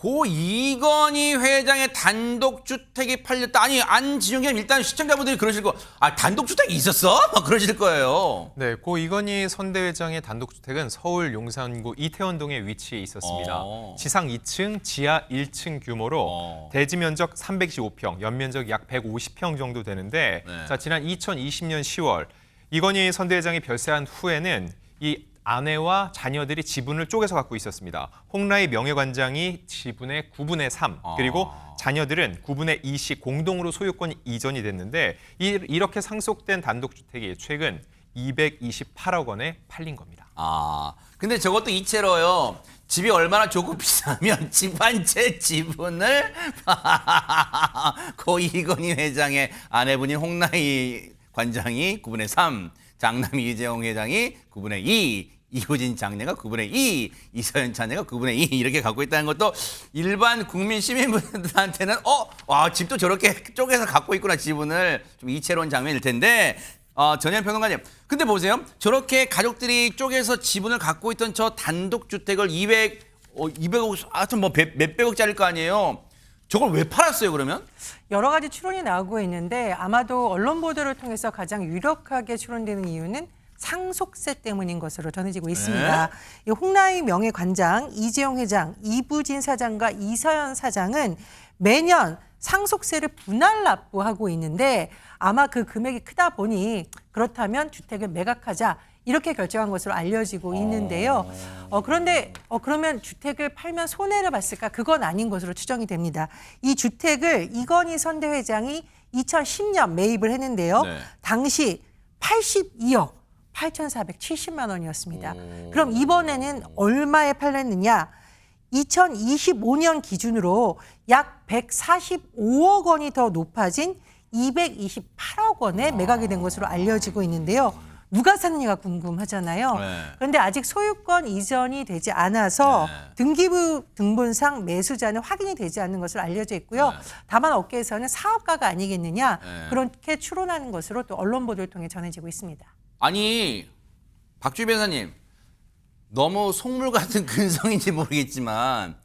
고 이건희 회장의 단독주택이 팔렸다. 아니, 안진영 기자님, 일단 시청자분들이 그러실 거, 단독주택이 있었어? 막 그러실 거예요. 네, 고 이건희 선대회장의 단독주택은 서울 용산구 이태원동에 위치해 있었습니다. 지상 2층, 지하 1층 규모로 대지 면적 325평, 연면적 약 150평 정도 되는데 네. 자, 지난 2020년 10월 이건희 선대회장이 별세한 후에는 이 아내와 자녀들이 지분을 쪼개서 갖고 있었습니다. 홍라희 명예관장이 지분의 9분의 3, 그리고 자녀들은 9분의 2씩 공동으로 소유권이 이전이 됐는데 이렇게 상속된 단독주택이 최근 228억 원에 팔린 겁니다. 근데 저것도 이채로요. 집이 얼마나 좋고 비싸면 집 한 채 지분을 고 이건희 회장의 아내분인 홍라희 관장이 9분의 3, 장남이 이재용 회장이 9분의 2, 이호진 장녀가 9분의 2, 이서연 자녀가 9분의 2 이렇게 갖고 있다는 것도 일반 국민 시민분들한테는 집도 저렇게 쪼개서 갖고 있구나 지분을 좀 이채로운 장면일 텐데 전현 평론가님, 근데 보세요. 저렇게 가족들이 쪼개서 지분을 갖고 있던 저 단독주택을 200억, 하여튼 뭐 몇백억짜리일 거 아니에요. 저걸 왜 팔았어요, 그러면? 여러 가지 추론이 나오고 있는데 아마도 언론 보도를 통해서 가장 유력하게 추론되는 이유는 상속세 때문인 것으로 전해지고 있습니다. 이 홍라희 명예관장, 이재용 회장, 이부진 사장과 이서연 사장은 매년 상속세를 분할 납부하고 있는데 아마 그 금액이 크다 보니 그렇다면 주택을 매각하자 이렇게 결정한 것으로 알려지고 있는데요. 그런데 그러면 주택을 팔면 손해를 봤을까? 그건 아닌 것으로 추정이 됩니다. 이 주택을 이건희 선대회장이 2010년 매입을 했는데요. 네. 당시 82억 8,470만 원이었습니다. 그럼 이번에는 얼마에 팔렸느냐? 2025년 기준으로 약 145억 원이 더 높아진 228억 원에 매각이 된 것으로 알려지고 있는데요. 누가 샀느냐가 궁금하잖아요. 네. 그런데 아직 소유권 이전이 되지 않아서 등기부 등본상 매수자는 확인이 되지 않는 것으로 알려져 있고요. 다만 업계에서는 사업가가 아니겠느냐 그렇게 추론하는 것으로 또 언론 보도를 통해 전해지고 있습니다. 아니, 박주희 변호사님, 너무 속물 같은 근성인지 모르겠지만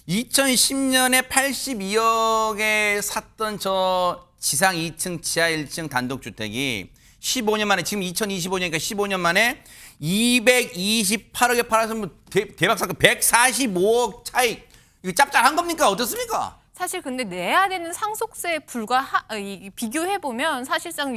2010년에 82억에 샀던 저 지상 2층, 지하 1층 단독주택이 15년 만에, 지금 2025년이니까 15년 만에 228억에 팔아서 뭐 대박 사건 145억 차이. 이거 짭짤한 겁니까? 어떻습니까? 사실 근데 내야 되는 상속세에 비교해보면 사실상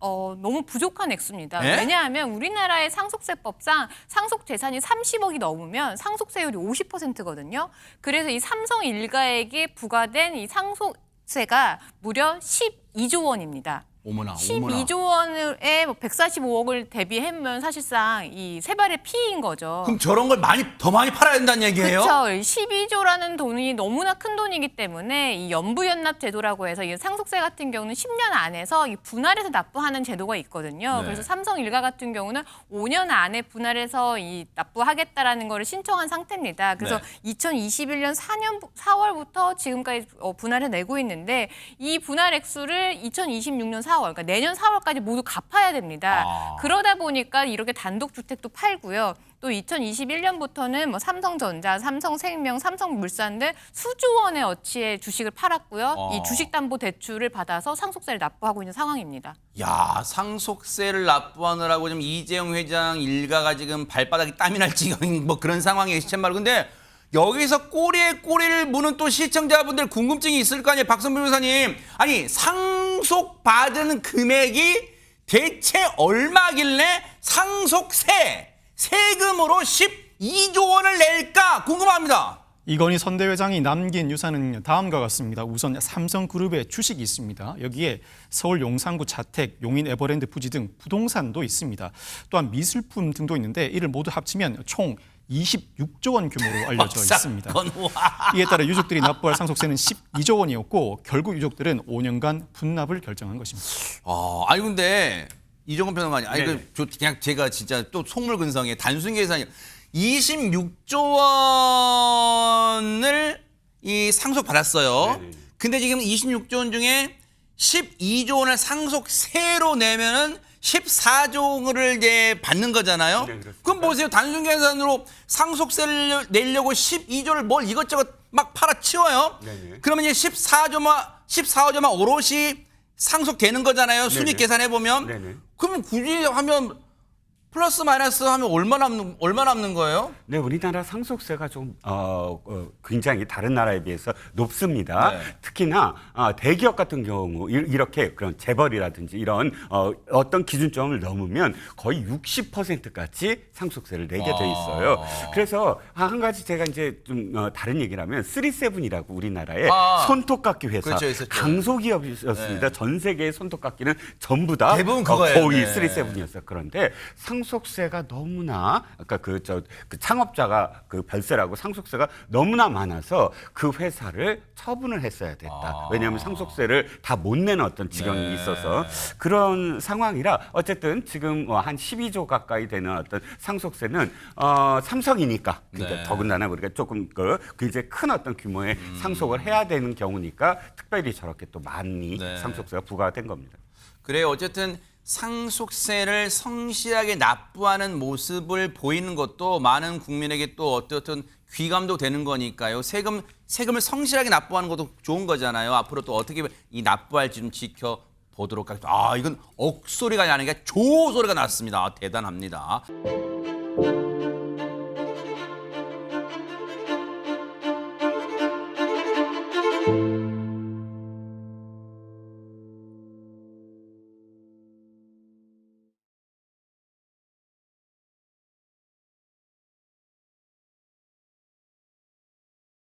너무 부족한 액수입니다. 네? 왜냐하면 우리나라의 상속세법상 상속 재산이 30억이 넘으면 상속세율이 50%거든요. 그래서 이 삼성 일가에게 부과된 이 상속세가 무려 12조 원입니다. 어머나. 12조 원에 145억을 대비하면 사실상 이 세 발의 피인 거죠. 그럼 저런 걸 더 많이 팔아야 된다는 얘기예요? 그렇죠. 12조라는 돈이 너무나 큰 돈이기 때문에 이 연부연납 제도라고 해서 이 상속세 같은 경우는 10년 안에서 이 분할해서 납부하는 제도가 있거든요. 네. 그래서 삼성 일가 같은 경우는 5년 안에 분할해서 이 납부하겠다라는 거를 신청한 상태입니다. 그래서 2021년 4월부터 지금까지 분할해 내고 있는데 이 분할 액수를 2026년 4월, 그러니까 내년 4월까지 모두 갚아야 됩니다. 그러다 보니까 이렇게 단독주택도 팔고요. 또 2021년부터는 뭐 삼성전자, 삼성생명, 삼성물산 등 수조 원의 어치의 주식을 팔았고요. 이 주식담보대출을 받아서 상속세를 납부하고 있는 상황입니다. 야, 상속세를 납부하느라고 지금 이재용 회장 일가가 지금 발바닥에 땀이 날 지경인 뭐 그런 상황이에요, 참말로. 근데 여기서 꼬리에 꼬리를 무는 또 시청자분들 궁금증이 있을 거 아니에요, 박선배 변호사님. 아니, 상속받은 금액이 대체 얼마길래 세금으로 12조 원을 낼까 궁금합니다. 이건희 선대회장이 남긴 유산은 다음과 같습니다. 우선 삼성그룹의 주식이 있습니다. 여기에 서울 용산구 자택, 용인 에버랜드 부지 등 부동산도 있습니다. 또한 미술품 등도 있는데 이를 모두 합치면 총 26조 원 규모로 알려져 있습니다. 이에 따라 유족들이 납부할 상속세는 12조 원이었고 결국 유족들은 5년간 분납을 결정한 것입니다. 아니 근데 이종건 평론가님, 아니 그냥 제가 진짜 또 속물근성에 단순 계산이 26조 원을 이 상속 받았어요. 근데 지금 26조 원 중에 12조 원을 상속세로 내면은 14조를 이제 받는 거잖아요. 네, 그렇습니다. 그럼 보세요. 단순 계산으로 상속세를 내려고 12조를 뭘 이것저것 막 팔아치워요. 네네. 그러면 이제 14조만 오롯이 상속되는 거잖아요. 순익 네네. 계산해 보면. 네네. 그러면 굳이 하면 플러스 마이너스 하면 얼마 남는 거예요? 네, 우리나라 상속세가 좀 굉장히 다른 나라에 비해서 높습니다. 네. 특히나 대기업 같은 경우 이렇게 그런 재벌이라든지 이런 어떤 기준점을 넘으면 거의 60%까지 상속세를 내게 돼 있어요. 그래서 한 가지 제가 이제 좀 다른 얘기를 하면 3세븐이라고 우리나라의 손톱깎이 회사 그렇죠, 있었죠. 강소기업이었습니다. 네. 전 세계의 손톱깎이는 전부 다 대부분 그거예요. 거의 네. 3세븐이었어요. 그런데 상속세가 너무나 아까 그 창업자가 그 별세라고 상속세가 너무나 많아서 그 회사를 처분을 했어야 됐다. 왜냐하면 상속세를 다 못 내는 어떤 지경이 네. 있어서 그런 상황이라 어쨌든 지금 한 12조 가까이 되는 어떤 상속세는 삼성이니까 그러니까 네. 더군다나 우리가 조금 굉장히 큰 어떤 규모의 상속을 해야 되는 경우니까 특별히 저렇게 또 많이 네. 상속세가 부과가 된 겁니다. 그래요. 어쨌든 상속세를 성실하게 납부하는 모습을 보이는 것도 많은 국민에게 또 어떻든 귀감도 되는 거니까요. 세금을 성실하게 납부하는 것도 좋은 거잖아요. 앞으로 또 어떻게 이 납부할지 좀 지켜보도록 하겠습니다. 이건 억소리가 나는 게 조 소리가 났습니다. 대단합니다.